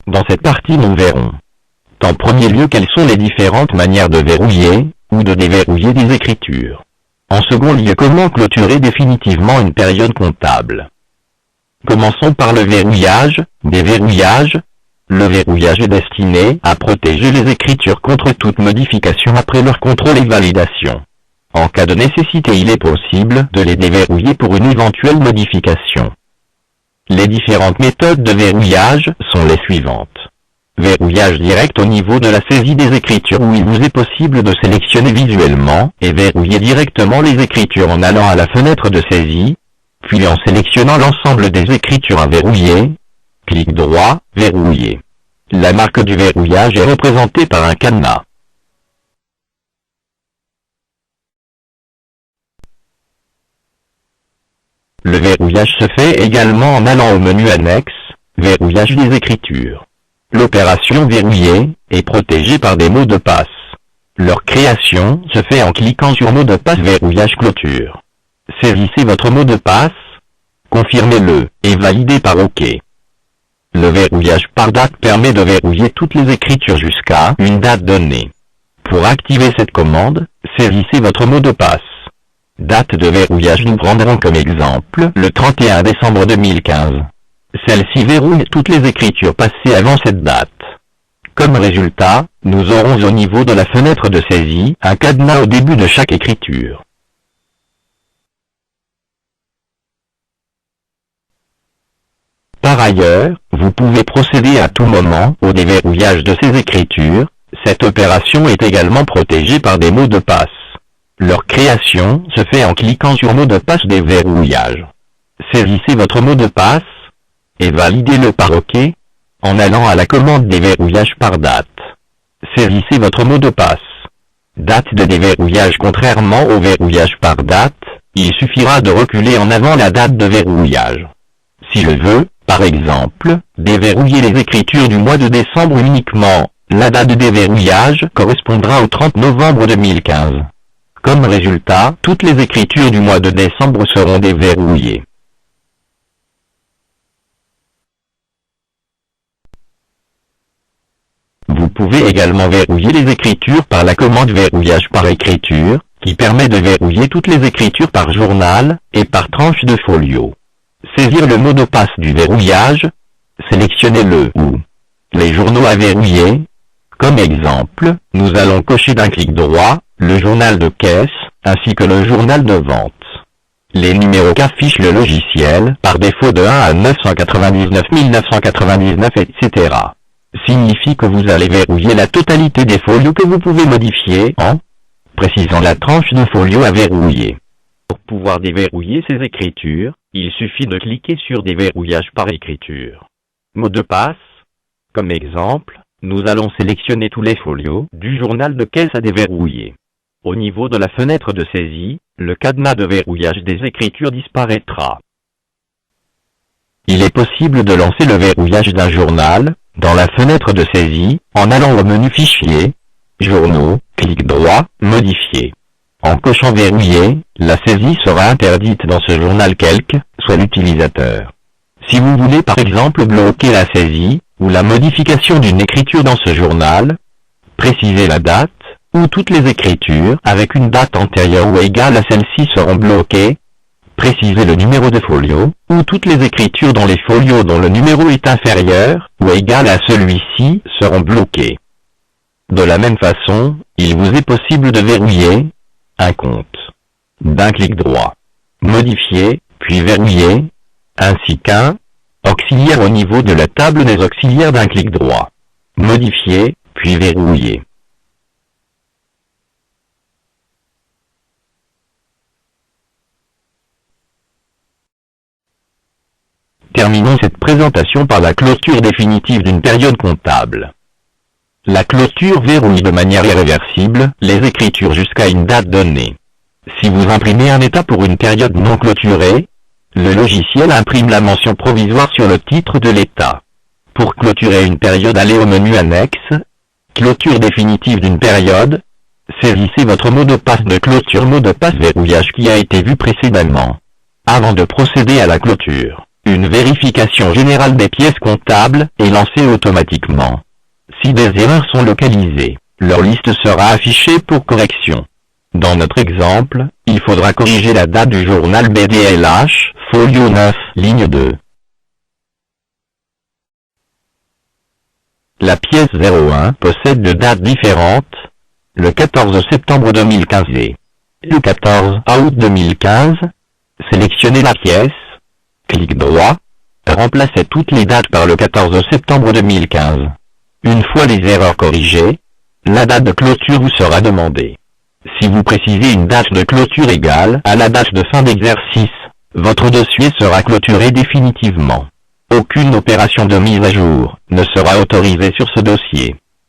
Dans cette partie nous verrons, en premier lieu, quelles sont les différentes manières de verrouiller, ou de déverrouiller des écritures. En second lieu, comment clôturer définitivement une période comptable. Commençons par le verrouillage, déverrouillage. Le verrouillage est destiné à protéger les écritures contre toute modification après leur contrôle et validation. En cas de nécessité, il est possible de les déverrouiller pour une éventuelle modification. Les différentes méthodes de verrouillage sont les suivantes. Verrouillage direct au niveau de la saisie des écritures, où il vous est possible de sélectionner visuellement et verrouiller directement les écritures en allant à la fenêtre de saisie, puis en sélectionnant l'ensemble des écritures à verrouiller. Clic droit, verrouiller. La marque du verrouillage est représentée par un cadenas. Le verrouillage se fait également en allant au menu annexe, verrouillage des écritures. L'opération verrouiller est protégée par des mots de passe. Leur création se fait en cliquant sur mot de passe verrouillage clôture. Saisissez votre mot de passe, confirmez-le, et validez par OK. Le verrouillage par date permet de verrouiller toutes les écritures jusqu'à une date donnée. Pour activer cette commande, saisissez votre mot de passe. Date de verrouillage, nous prendrons comme exemple le 31 décembre 2015. Celle-ci verrouille toutes les écritures passées avant cette date. Comme résultat, nous aurons au niveau de la fenêtre de saisie un cadenas au début de chaque écriture. Par ailleurs, vous pouvez procéder à tout moment au déverrouillage de ces écritures. Cette opération est également protégée par des mots de passe. Leur création se fait en cliquant sur mot de passe déverrouillage. Saisissez votre mot de passe et validez-le par OK en allant à la commande déverrouillage par date. Saisissez votre mot de passe. Date de déverrouillage. Contrairement au verrouillage par date, il suffira de reculer en avant la date de verrouillage. Si je veux, par exemple, déverrouiller les écritures du mois de décembre uniquement, la date de déverrouillage correspondra au 30 novembre 2015. Comme résultat, toutes les écritures du mois de décembre seront déverrouillées. Vous pouvez également verrouiller les écritures par la commande verrouillage par écriture, qui permet de verrouiller toutes les écritures par journal et par tranche de folio. Saisir le mot de passe du verrouillage, sélectionnez-le ou les journaux à verrouiller. Comme exemple, nous allons cocher d'un clic droit le journal de caisse, ainsi que le journal de vente. Les numéros qu'affiche le logiciel, par défaut de 1 à 999 999, etc., signifie que vous allez verrouiller la totalité des folios que vous pouvez modifier en précisant la tranche de folio à verrouiller. Pour pouvoir déverrouiller ces écritures, il suffit de cliquer sur déverrouillage par écriture. Mot de passe. Comme exemple, nous allons sélectionner tous les folios du journal de caisse à déverrouiller. Au niveau de la fenêtre de saisie, le cadenas de verrouillage des écritures disparaîtra. Il est possible de lancer le verrouillage d'un journal dans la fenêtre de saisie en allant au menu Fichier, Journaux, clic droit, Modifier. En cochant Verrouiller, la saisie sera interdite dans ce journal quel que soit l'utilisateur. Si vous voulez par exemple bloquer la saisie ou la modification d'une écriture dans ce journal, précisez la date, où toutes les écritures avec une date antérieure ou égale à celle-ci seront bloquées. Précisez le numéro de folio, où toutes les écritures dans les folios dont le numéro est inférieur ou égal à celui-ci seront bloquées. De la même façon, il vous est possible de verrouiller un compte d'un clic droit, modifier, puis verrouiller, ainsi qu'un auxiliaire au niveau de la table des auxiliaires d'un clic droit, modifier, puis verrouiller. Terminons cette présentation par la clôture définitive d'une période comptable. La clôture verrouille de manière irréversible les écritures jusqu'à une date donnée. Si vous imprimez un état pour une période non clôturée, le logiciel imprime la mention provisoire sur le titre de l'état. Pour clôturer une période, allez au menu annexe, clôture définitive d'une période, saisissez votre mot de passe de clôture, mot de passe verrouillage qui a été vu précédemment. Avant de procéder à la clôture, Une vérification générale des pièces comptables est lancée automatiquement. Si des erreurs sont localisées, leur liste sera affichée pour correction. Dans notre exemple, il faudra corriger la date du journal BDLH, folio 9, ligne 2. La pièce 01 possède deux dates différentes, le 14 septembre 2015 et le 14 août 2015. Sélectionnez la pièce, clic droit, remplacez toutes les dates par le 14 septembre 2015. Une fois les erreurs corrigées, la date de clôture vous sera demandée. Si vous précisez une date de clôture égale à la date de fin d'exercice, votre dossier sera clôturé définitivement. Aucune opération de mise à jour ne sera autorisée sur ce dossier.